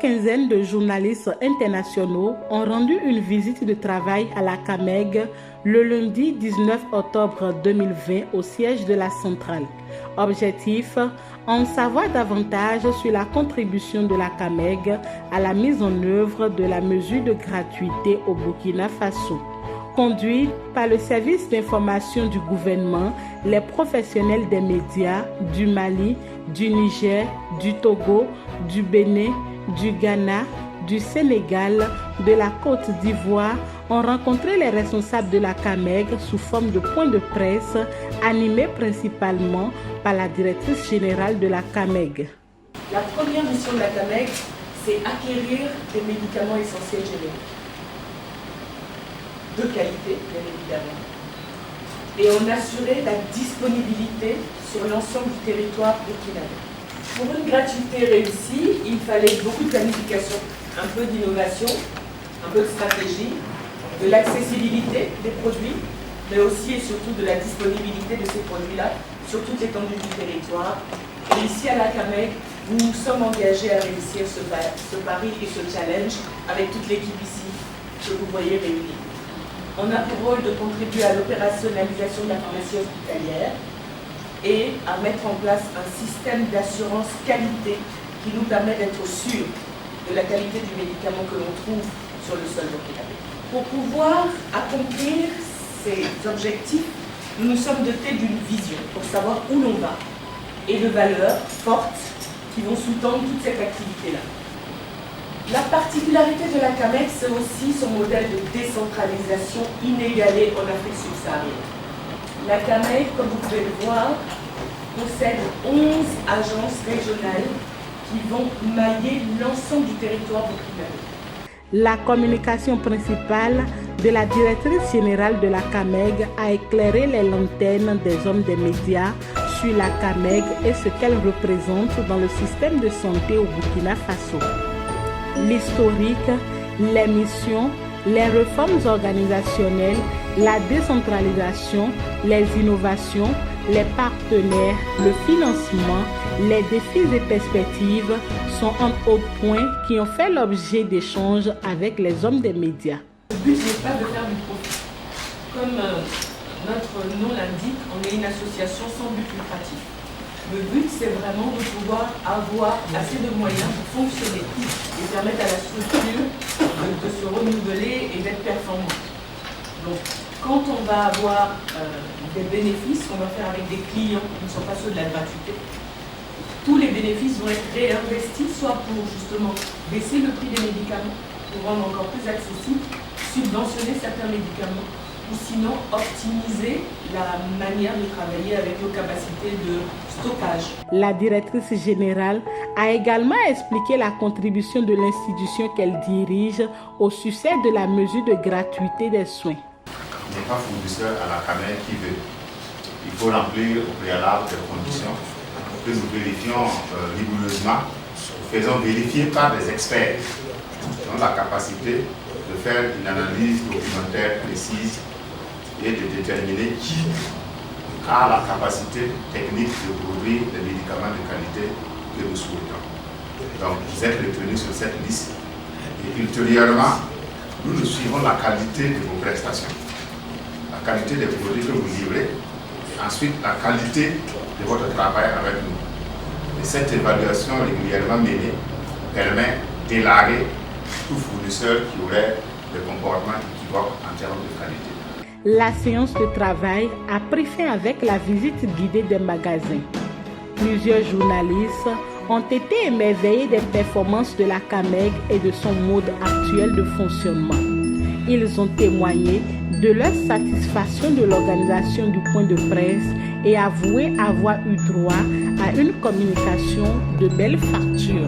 quinzaine de journalistes internationaux ont rendu une visite de travail à la CAMEG le lundi 19 octobre 2020 au siège de la centrale. Objectif, en savoir davantage sur la contribution de la CAMEG à la mise en œuvre de la mesure de gratuité au Burkina Faso. Conduit par le service d'information du gouvernement, les professionnels des médias du Mali, du Niger, du Togo, du Bénin, du Ghana, du Sénégal, de la Côte d'Ivoire ont rencontré les responsables de la CAMEG sous forme de points de presse animés principalement par la directrice générale de la CAMEG. La première mission de la CAMEG, c'est acquérir des médicaments essentiels génériques. De qualité, bien évidemment. Et on assurait la disponibilité sur l'ensemble du territoire burkinabé. Pour une gratuité réussie, il fallait beaucoup de planification, un peu d'innovation, un peu de stratégie, de l'accessibilité des produits, mais aussi et surtout de la disponibilité de ces produits-là sur toute l'étendue du territoire. Et ici à la CAMEG, nous nous sommes engagés à réussir ce pari et ce challenge avec toute l'équipe ici que vous voyez réunie. On a pour rôle de contribuer à l'opérationnalisation de la pharmacie hospitalière et à mettre en place un système d'assurance qualité qui nous permet d'être sûrs de la qualité du médicament que l'on trouve sur le sol burkinabé. Pour pouvoir accomplir ces objectifs, nous nous sommes dotés d'une vision pour savoir où l'on va et de valeurs fortes qui vont sous-tendre toute cette activité-là. La particularité de la CAMEG, c'est aussi son modèle de décentralisation inégalé en Afrique subsaharienne. La CAMEG, comme vous pouvez le voir, possède 11 agences régionales qui vont mailler l'ensemble du territoire burkinabé. La communication principale de la directrice générale de la CAMEG a éclairé les lanternes des hommes des médias sur la CAMEG et ce qu'elle représente dans le système de santé au Burkina Faso. L'historique, les missions, les réformes organisationnelles, la décentralisation, les innovations, les partenaires, le financement, les défis et perspectives sont entre autres points qui ont fait l'objet d'échanges avec les hommes des médias. Le but n'est pas de faire du profit. Comme notre nom l'indique, on est une association sans but lucratif. Le but, c'est vraiment de pouvoir avoir assez de moyens pour fonctionner et permettre à la structure de se renouveler et d'être performante. Donc, quand on va avoir des bénéfices qu'on va faire avec des clients qui ne sont pas ceux de la gratuité, tous les bénéfices vont être réinvestis, soit pour justement baisser le prix des médicaments, pour rendre encore plus accessible, subventionner certains médicaments, ou sinon optimiser la manière de travailler avec nos capacités de stockage. La directrice générale a également expliqué la contribution de l'institution qu'elle dirige au succès de la mesure de gratuité des soins. Il n'est pas fournisseur à la CAMEG qui veut. Il faut remplir au préalable des conditions que nous vérifions rigoureusement. Nous faisons vérifier par des experts qui ont la capacité de faire une analyse documentaire précise et de déterminer qui a la capacité technique de produire les médicaments de qualité que nous souhaitons. Donc vous êtes retenus sur cette liste et ultérieurement, nous suivons la qualité de vos prestations, la qualité des produits que vous livrez et ensuite la qualité de votre travail avec nous. Et cette évaluation régulièrement menée permet d'élaguer tout fournisseur qui aurait des comportements équivoques en termes de qualité. La séance de travail a pris fin avec la visite guidée des magasins. Plusieurs journalistes ont été émerveillés des performances de la CAMEG et de son mode actuel de fonctionnement. Ils ont témoigné de leur satisfaction de l'organisation du point de presse et avoué avoir eu droit à une communication de belle facture.